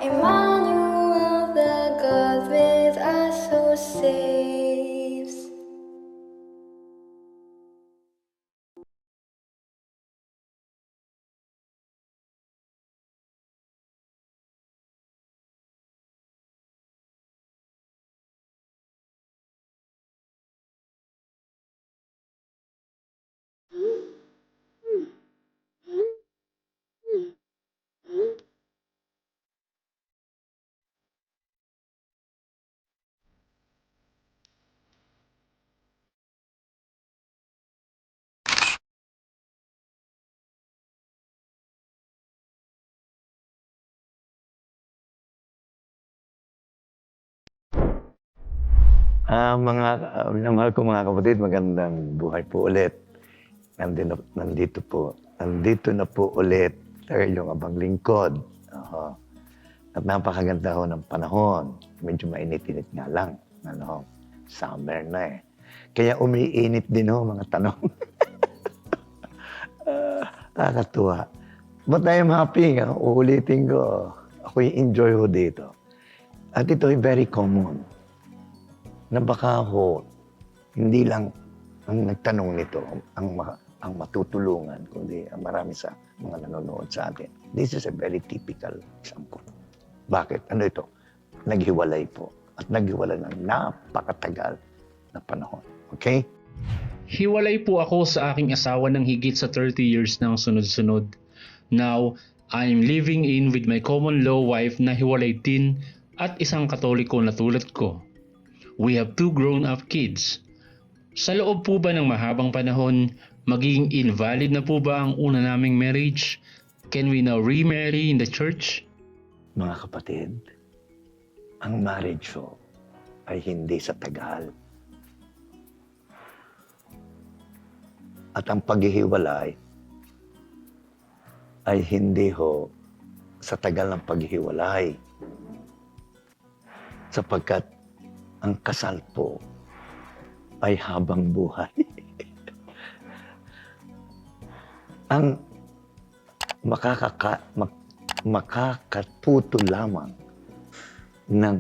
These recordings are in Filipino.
Emmanuel, the God with us who saves. Minamahal ko mga kapatid, magandang buhay po ulit. Nandito na po ulit ang inyong abang lingkod. Oo. At napakaganda ho ng panahon. Medyo mainit-init nga lang. Summer na eh. Kaya umiinit din ho mga tanong. Nakakatuwa. But I am happy. Uulitin ko. Ako'y enjoy ho dito. At ito ay very common. Na baka ho, hindi lang ang nagtanong nito ang matutulungan, kundi ang marami sa mga nanonood sa atin. This is a very typical example. Bakit? Ano ito? Naghiwalay po. At naghiwalay ng napakatagal na panahon. Okay? Hiwalay po ako sa aking asawa ng higit sa 30 years ng sunod-sunod. Now, I'm living in with my common law wife na hiwalay din at isang Katoliko na tulad ko. We have 2 grown-up kids. Sa loob po ba ng mahabang panahon, magiging invalid na po ba ang una naming marriage? Can we now remarry in the church? Mga kapatid, ang marriage ho ay hindi sa tagal. At ang paghihiwalay ay hindi ho sa tagal ng paghihiwalay. Sapagkat ang kasal po ay habang buhay. Ang makakatuto lamang ng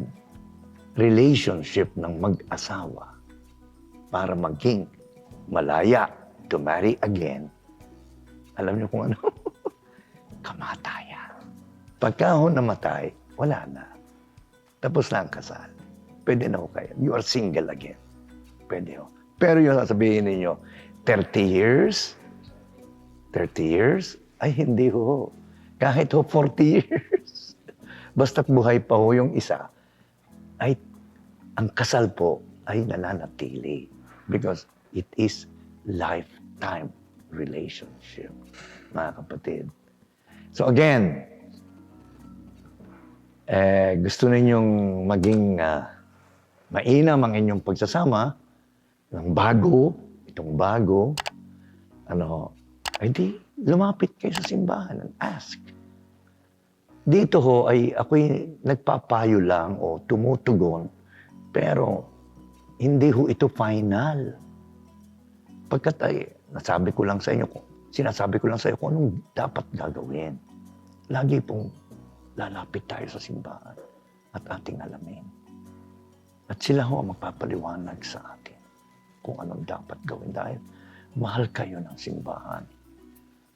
relationship ng mag-asawa para maging malaya to marry again, alam niyo kung ano? Kamatayan. Pagka ho namatay, wala na. Tapos na ang kasal. Pwede na ho kayo. You are single again. Pwede ho. Pero yung sasabihin ninyo, 30 years? 30 years? Ay, hindi ho. Kahit ho 40 years. Basta't buhay pa ho yung isa, ay ang kasal po ay nananatili. Because it is lifetime relationship, mga kapatid. So again, gusto ninyong maging mainam ang inyong pagsasama ng itong bago, ay di, lumapit kayo sa simbahan and ask. Dito ho ay ako'y nagpapayo lang o tumutugon, pero hindi ho ito final. Pagkat ay, sinasabi ko lang sa inyo kung anong dapat gagawin. Lagi pong lalapit tayo sa simbahan at ating alamin. At sila ho ang magpapaliwanag sa atin kung anong dapat gawin dahil mahal kayo ng simbahan.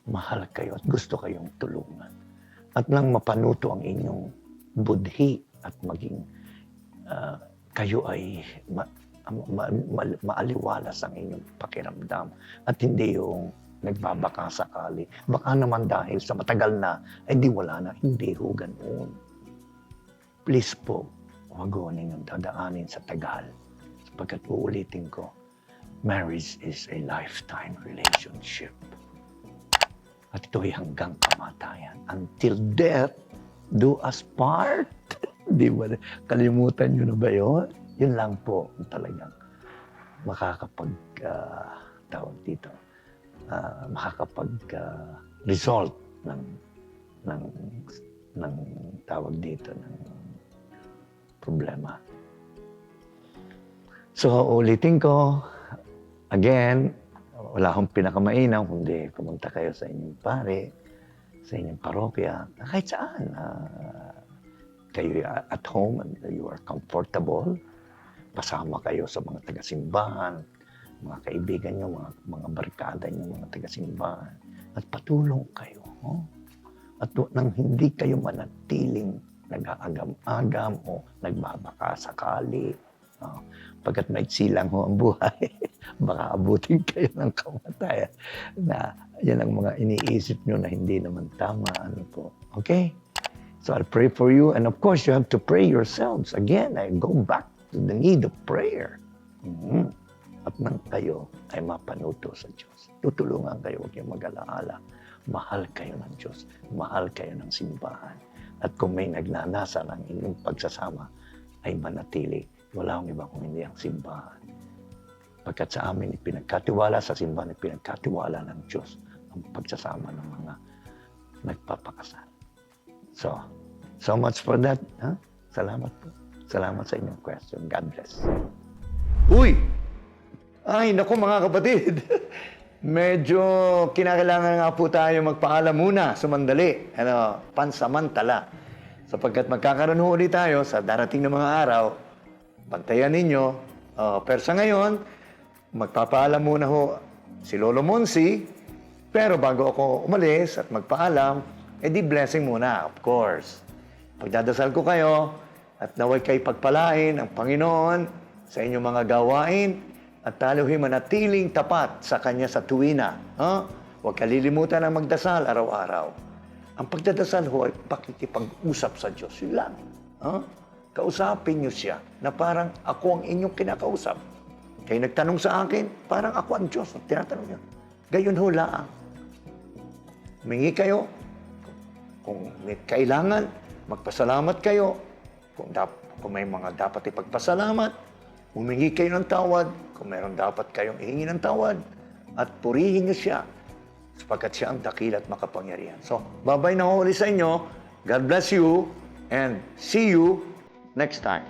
Mahal kayo at gusto kayong tulungan. At nang mapanuto ang inyong budhi at maging kayo ay maaliwalas ang inyong pakiramdam at hindi yung nagbabaka sakali. Baka naman dahil sa matagal na, ay di wala na. Hindi ho ganoon. Please po, huwag ho ninyong dadaanin sa tagal. Sapagkat uulitin ko, marriage is a lifetime relationship. At ito'y hanggang kamatayan. Until death do us part. Di ba? Kalimutan nyo na ba yun? Yun lang po talagang tawag dito, result ng tawag dito, ng problema. So, ulitin ko, again, wala akong pinakamainaw, kundi pumunta kayo sa inyong pare, sa inyong parokya, kahit saan. kayo at home and you are comfortable. Pasama kayo sa mga taga-simbahan, mga kaibigan nyo, mga barkada nyo, mga taga-simbahan. At patulong kayo. Oh? At nang hindi kayo manatiling nag-aagam-agam o nagbabaka sakali. Oh, pagkat may silang ho ang buhay, baka abutin kayo ng kamatayan. Na yan ang mga iniisip nyo na hindi naman tama. Ano po. Okay? So I'll pray for you. And of course, you have to pray yourselves. Again, I go back to the need of prayer. At nang kayo ay mapanuto sa Diyos. Tutulungan kayo, huwag kayong mag-alaala. Mahal kayo ng Diyos. Mahal kayo ng simbahan. At kung may nagnanasa ng inyong pagsasama, ay manatili. Wala akong iba kung hindi ang simbahan. Pagkat sa amin, ipinagkatiwala sa simbahan, ipinagkatiwala ng Diyos ang pagsasama ng mga nagpapakasal. So much for that. Huh? Salamat po. Salamat sa inyong question. God bless. Uy! Ay, naku mga kapatid. Medyo kinakailangan nga po tayo magpaalam muna, sumandali, pansamantala. Sapagkat magkakaroon ulit tayo sa darating na mga araw, bantayan ninyo. Pero sa ngayon, magpapaalam muna ho si Lolo Monsi. Pero bago ako umalis at magpaalam, di blessing muna, of course. Pagdadasal ko kayo at naway kayo pagpalain ang Panginoon sa inyong mga gawain at taluhin manatiling tapat sa Kanya sa tuwina. Huwag kalilimutan ang magdasal araw-araw. Ang pagdadasal ho ay pakikipag-usap sa Diyos. Yun lang. Kausapin niyo siya na parang ako ang inyong kinakausap. Kayo nagtanong sa akin, parang ako ang Diyos. Tinatanong niyo. Gayon ho lang. Humingi kayo. Kung may kailangan, magpasalamat kayo. Kung may mga dapat ipagpasalamat, humingi kayo ng tawad. Kung meron dapat kayong ihingi ng tawad. At purihin niyo siya. Sapagkat siya ang dakila at makapangyarihan. So, babay na huli sa inyo. God bless you. And see you next time.